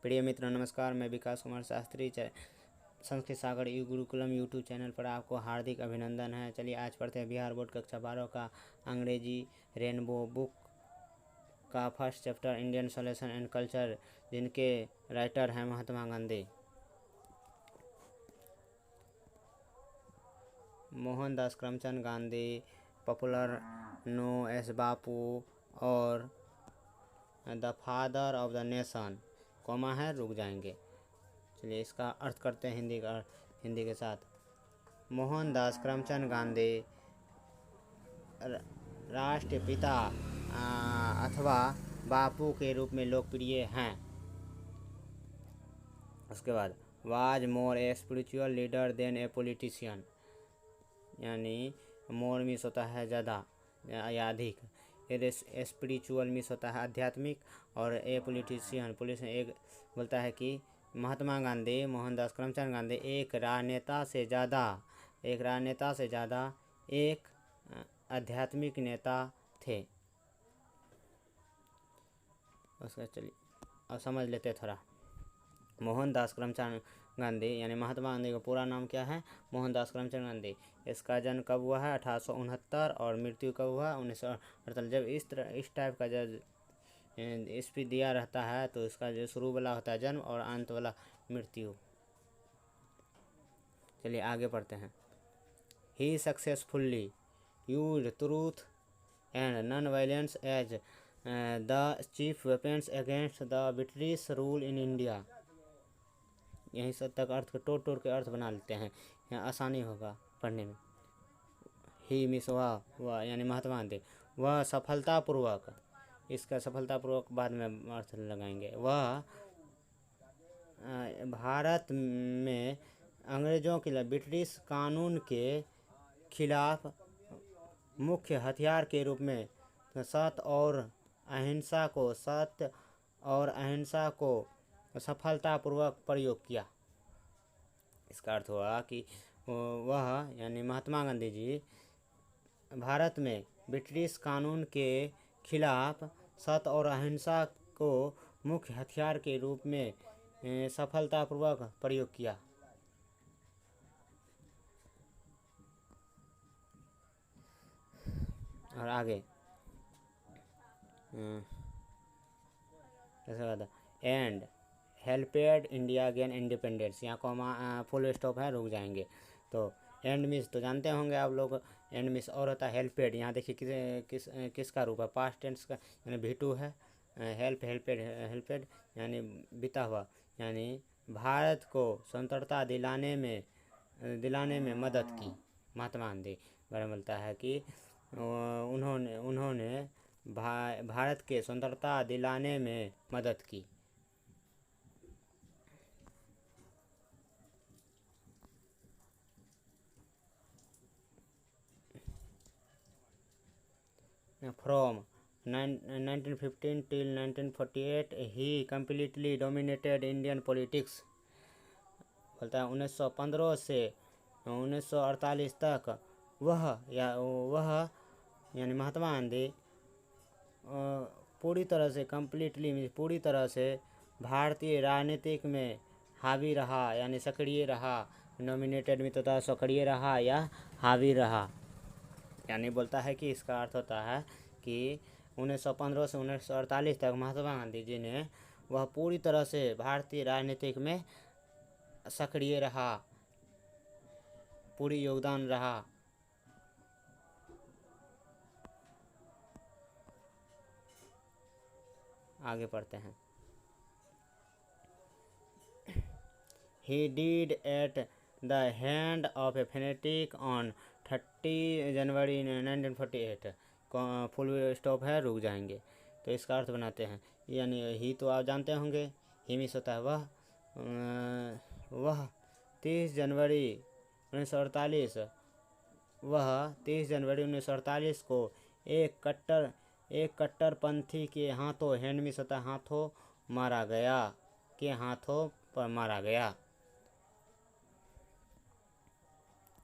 प्रिय मित्रों नमस्कार, मैं विकास कुमार शास्त्री संस्कृत सागर ई गुरुकुलम यूट्यूब चैनल पर आपको हार्दिक अभिनंदन है। चलिए आज पढ़ते हैं बिहार बोर्ड कक्षा 12 का अंग्रेजी रेनबो बुक का first chapter Indian solution and culture, जिनके राइटर हैं Mahatma Gandhi. Mohandas Karamchand Gandhi, popular known as Bapu और the father of the nation, comma है, रुक जाएंगे। चलिए इसका अर्थ करते हैं हिंदी के साथ। मोहनदास करमचंद गांधी राष्ट्रपिता अथवा बापू के रूप में लोकप्रिय हैं। उसके बाद was more a spiritual leader than a politician, यानी मोर मिस होता है ज़्यादा या अधिक, स्पिरिचुअल मिस होता है आध्यात्मिक, और ए पॉलिटिशियन एक बोलता है कि महात्मा गांधी, मोहनदास करमचंद गांधी एक राजनेता से ज़्यादा एक आध्यात्मिक नेता थे। उसका चलिए अब समझ लेते थोड़ा। मोहनदास करमचंद गांधी यानी महात्मा गांधी का पूरा नाम क्या है? मोहनदास करमचंद गांधी। इसका जन्म कब हुआ है? 1869, और मृत्यु कब हुआ? 1948। जब इस टाइप का जब स्पीच दिया रहता है तो इसका जो शुरू वाला होता है जन्म और अंत वाला मृत्यु। चलिए आगे पढ़ते हैं। He successfully used truth and non violence as the chief weapons against the British rule in India. यहीं सब तक अर्थ के टोर के अर्थ बना लेते हैं, यहाँ आसानी होगा पढ़ने में। ही मिस वह यानी महात्मा गांधी, वह सफलतापूर्वक, इसका सफलतापूर्वक बाद में अर्थ लगाएंगे। वह भारत में अंग्रेज़ों के लिए ब्रिटिश कानून के खिलाफ मुख्य हथियार के रूप में सत्य और अहिंसा को सफलतापूर्वक प्रयोग किया। इसका अर्थ हुआ कि वह यानी महात्मा गांधी जी भारत में ब्रिटिश कानून के खिलाफ सत्य और अहिंसा को मुख्य हथियार के रूप में सफलतापूर्वक प्रयोग किया। और आगे एंड हेल्पेड इंडिया गेन इंडिपेंडेंस, यहाँ कॉमा फुल स्टॉप है, रुक जाएंगे। तो एंड मिस तो जानते होंगे आप लोग, एंड मिस और होता है हेल्पेड। यहाँ देखिए किसका रूप है? पास्ट टेंस का, यानी V2 है। हेल्पेड यानी बीता हुआ, यानी भारत को स्वतंत्रता दिलाने में मदद की। महात्मा गांधी बारे में बोलता है कि उन्होंने भारत के स्वतंत्रता दिलाने में मदद की। From 1915 till 1948 he completely dominated Indian politics। बोलता है 1915 से 1948 तक वह यानी महात्मा गांधी पूरी तरह से भारतीय राजनीतिक में हावी रहा, यानी सक्रिय रहा। नॉमिनेटेड में तो सक्रिय रहा या हावी रहा, यानी बोलता है कि इसका अर्थ होता है कि 1915 से 1948 तक महात्मा गांधी जी ने वह पूरी तरह से भारतीय राजनीतिक में सक्रिय रहा, पूरी योगदान रहा। आगे पढ़ते हैं। He did at the hand of a fanatic on 30 January 1948, full stop है, रुक जाएंगे। तो इसका अर्थ बनाते हैं, यानी ही तो आप जानते होंगे, ही मिस होता है वह 30 जनवरी 1948 को एक कट्टरपंथी के हाथों, हैंड मिस होता है हाथों पर मारा गया।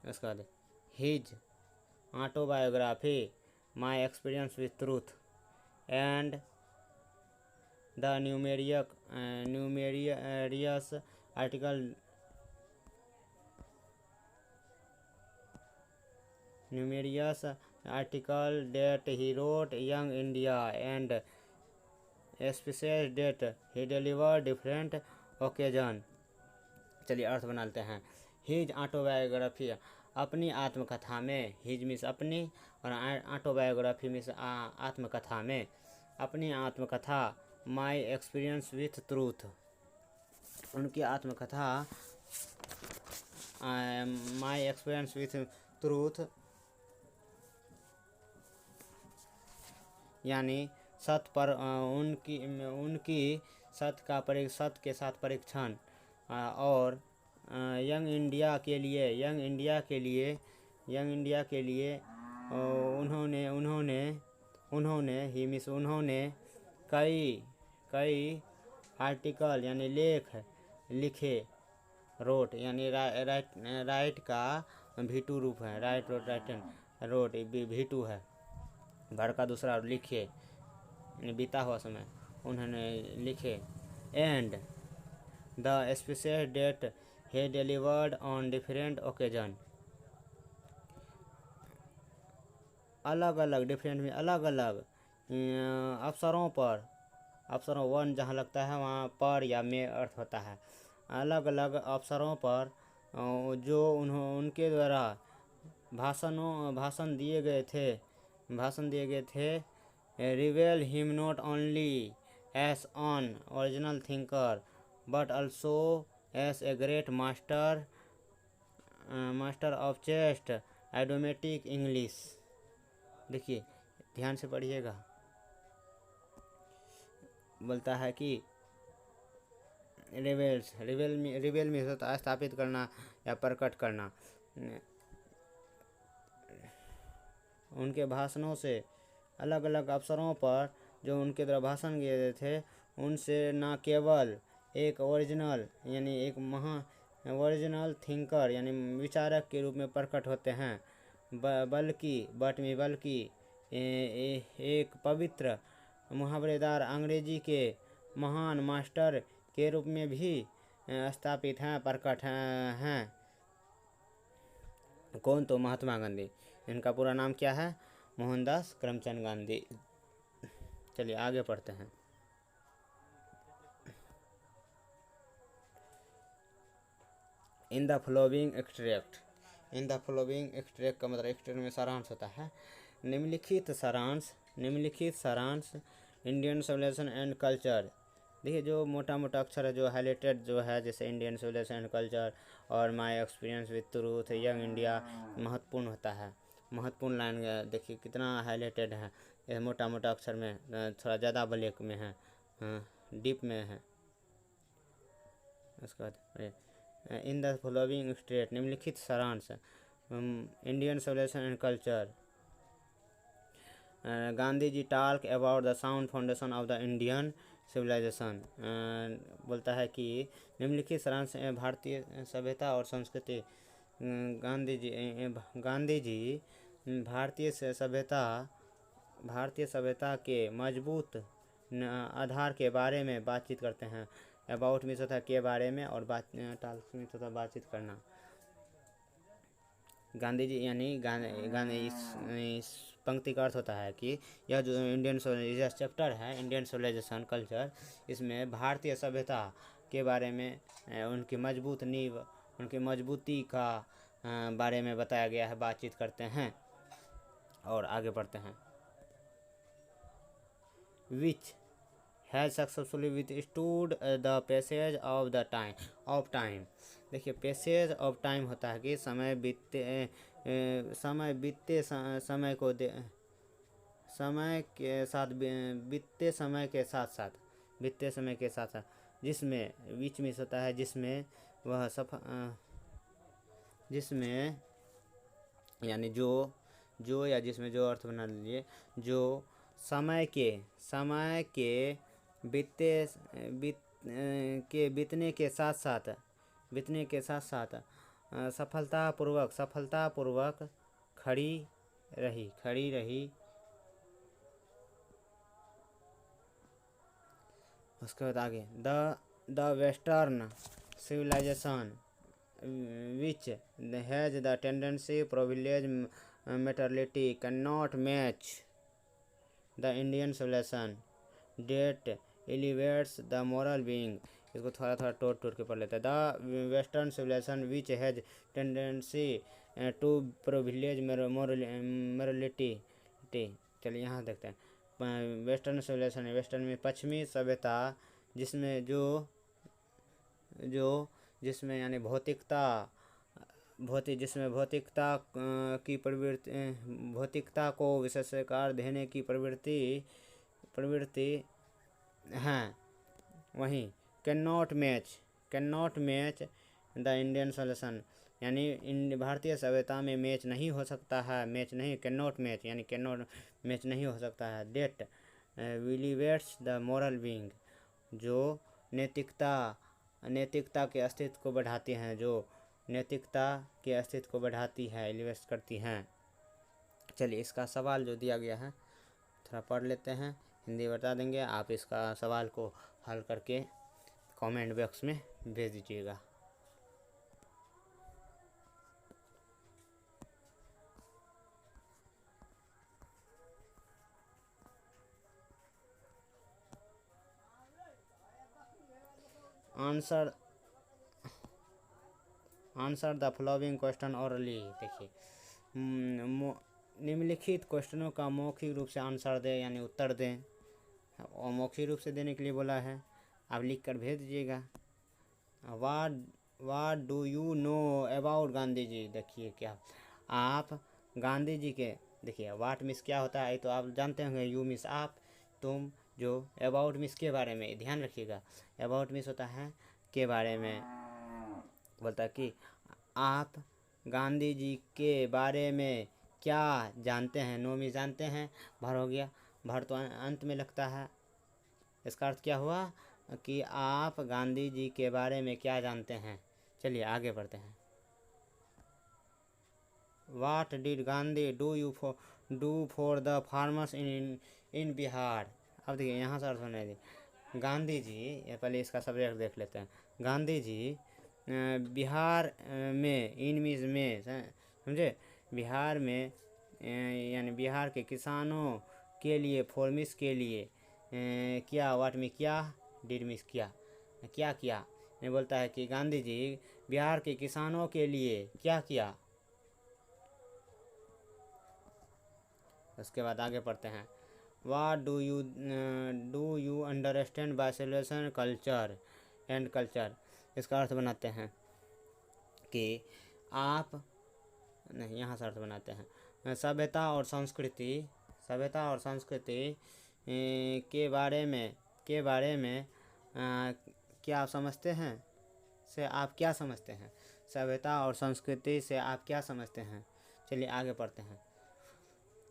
उसके बाद his autobiography my experience with truth and the numerous article that he wrote Young India and special that he delivered different occasion। चलिए अर्थ बना लेते हैं। हिज ऑटोबायोग्राफी, अपनी आत्मकथा में, हिज मीन्स अपनी और ऑटोबायोग्राफी मीन्स आत्मकथा में, अपनी आत्मकथा, माई एक्सपीरियंस विथ ट्रूथ, उनकी आत्मकथा माई एक्सपीरियंस विथ ट्रूथ यानी सत्य पर उनकी सत्य के साथ परीक्षण, और यंग इंडिया के लिए उन्होंने कई आर्टिकल यानी लेख लिखे। रोट यानी राइट का भीटू रूप है, रोट भीटू है, भर का दूसरा लिखे, बीता हुआ समय उन्होंने लिखे। And the special date he delivered on different occasion, अलग अलग, डिफरेंट में अलग अलग अवसरों पर, अवसरों वन जहाँ लगता है वहाँ पर या में अर्थ होता है, अलग अलग अवसरों पर जो उनके द्वारा भाषण दिए गए थे। Reveal him not only as an original thinker but also as a great master of chaste idiomatic English. देखिए ध्यान से पढ़िएगा, बोलता है कि रिवेल में होता है स्थापित करना या प्रकट करना। उनके भाषणों से अलग अलग अवसरों पर जो उनके द्वारा भाषण दिए थे, उनसे न केवल एक ओरिजिनल यानी एक ओरिजिनल थिंकर यानी विचारक के रूप में प्रकट होते हैं, बल्कि एक पवित्र मुहावरेदार अंग्रेजी के महान मास्टर के रूप में भी स्थापित हैं, प्रकट हैं। कौन? तो महात्मा गांधी। इनका पूरा नाम क्या है? मोहनदास करमचंद गांधी। चलिए आगे पढ़ते हैं। इन द फ्लोइंग एक्सट्रैक्ट का मतलब एक्सट्रैक्ट में सारांश होता है। निम्नलिखित सारांश इंडियन सिविलाइजेशन एंड कल्चर। देखिए जो मोटा मोटा अक्षर है, जो हाईलाइटेड जो है, जैसे इंडियन सिविलाइजेशन एंड कल्चर और my experience with truth, young India, महत्वपूर्ण होता है। महत्वपूर्ण लाइन देखिए कितना हाईलाइटेड है, ये मोटा मोटा अक्षर में, थोड़ा ज़्यादा ब्लैक में है, डीप में है। उसके बाद इन द फॉलोइंग स्टेट, निम्नलिखित सारांश Indian civilization and culture. Gandhi ji talk about the sound foundation of the Indian civilization. बोलता है कि निम्नलिखित सारांश भारतीय सभ्यता और संस्कृति। गांधी जी भारतीय सभ्यता के मजबूत आधार के बारे में बातचीत करते हैं। अबाउट मीन्स होता है के बारे में, और टॉक मीन्स होता है बातचीत करना। गांधी जी यानी गांधी इस पंक्ति का अर्थ होता है कि यह जो इंडियन चैप्टर है, इंडियन सिविलाइजेशन कल्चर, इसमें भारतीय सभ्यता के बारे में, उनकी मजबूत नींव, उनकी मजबूती का बारे में बताया गया है, बातचीत करते हैं। और आगे बढ़ते हैं। Which has successfully withstood the passage of time. देखिए पैसेज ऑफ टाइम होता है कि समय के साथ जिसमें बीच में होता है, जिसमें यानी जो या जिसमें जो अर्थ बना लीजिए, जो समय के बीतने के साथ साथ सफलतापूर्वक खड़ी रही उसके बाद आगे the western civilisation which has the tendency privilege materiality can not match the Indian civilisation that elevates the moral being. इसको थोड़ा थोड़ा तोड़ के पढ़ लेते हैं। The western civilisation which has tendency to privilege morality. चलिए यहाँ देखते हैं। वेस्टर्न सिविलाइजेशन, वेस्टर्न में पश्चिमी सभ्यता जिसमें जिसमें यानी जिसमें भौतिकता को विशेषाधिकार देने की प्रवृत्ति हैं, वहीं can not match the Indian solution, यानी भारतीय सभ्यता में मैच नहीं हो सकता है, कैन नॉट मैच यानी कैन नॉट मैच नहीं हो सकता है। डेट विलिवेट्स द मोरल बीइंग, जो नैतिकता के अस्तित्व को बढ़ाती हैं, एलिवेट करती हैं। चलिए इसका सवाल जो दिया गया है थोड़ा पढ़ लेते हैं, हिंदी बता देंगे, आप इसका सवाल को हल करके कमेंट बॉक्स में भेज दीजिएगा। Answer the following question orally. देखिए निम्नलिखित क्वेश्चनों का मौखिक रूप से आंसर दें, यानी उत्तर दें, और मौखिक रूप से देने के लिए बोला है, आप लिख कर भेज दीजिएगा। What do you know about Gandhi ji. देखिए क्या आप गांधी जी के, देखिए वाट मिस क्या होता है तो आप जानते होंगे, यू मिस आप, तुम, जो, अबाउट मिस के बारे में, ध्यान रखिएगा, अबाउट मिस होता है के बारे में, बोलता है कि आप गांधी जी के बारे में क्या जानते हैं। नो मिस जानते हैं, भर हो गया, भर तो अंत में लगता है। इसका अर्थ क्या हुआ कि आप गांधी जी के बारे में क्या जानते हैं। चलिए आगे बढ़ते हैं। What did Gandhi do for the farmers in Bihar. अब देखिए यहाँ से अर्थ होने दी। गांधी जी, पहले इसका सब्जेक्ट देख लेते हैं। गांधी जी बिहार में, समझे, बिहार में यानी बिहार के किसानों के लिए, फॉर्मिस के लिए क्या, वाट में क्या, डिड मिस क्या किया। ये बोलता है कि गांधी जी बिहार के किसानों के लिए क्या किया। उसके बाद आगे पढ़ते हैं। What do you understand by civilization culture and culture. इसका अर्थ बनाते हैं कि आप, नहीं, यहाँ से अर्थ बनाते हैं, सभ्यता और संस्कृति के बारे में क्या आप समझते हैं, से आप क्या समझते हैं, सभ्यता और संस्कृति से आप क्या समझते हैं। चलिए आगे पढ़ते हैं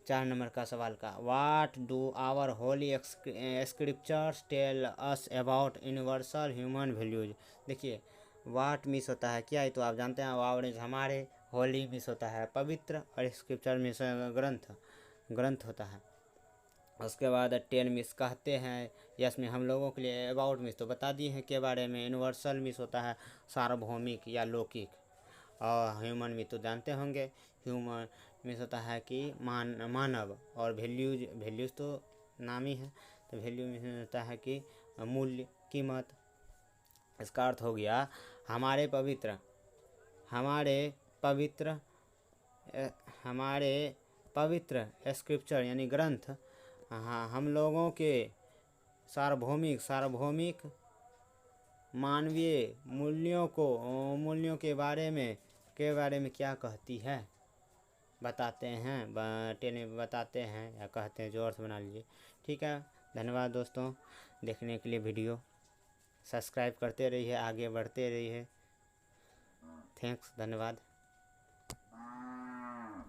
4 नंबर का सवाल का। What do our holy scriptures tell us about universal human values. देखिए वाट मिस होता है क्या, ये तो आप जानते हैं, आवर हमारे, होली मिस होता है पवित्र, और स्क्रिप्चर मिस ग्रंथ होता है। उसके बाद 10 मिस कहते हैं, यस में हम लोगों के लिए, अबाउट मिस तो बता दिए हैं के बारे में, यूनिवर्सल मिस होता है सार्वभौमिक या लौकिक, और ह्यूमन मिस तो जानते होंगे, ह्यूमन मिस होता है कि मानव, और वैल्यूज तो नाम ही है, तो वैल्यू मिस होता है कि मूल्य, कीमत। इसका अर्थ हो गया हमारे पवित्र स्क्रिप्चर यानी ग्रंथ, हाँ, हम लोगों के सार्वभौमिक मानवीय मूल्यों के बारे में क्या कहती है, बताते हैं या कहते हैं, जो अर्थ बना लीजिए। ठीक है, धन्यवाद दोस्तों देखने के लिए। वीडियो सब्सक्राइब करते रहिए, आगे बढ़ते रहिए। थैंक्स, धन्यवाद।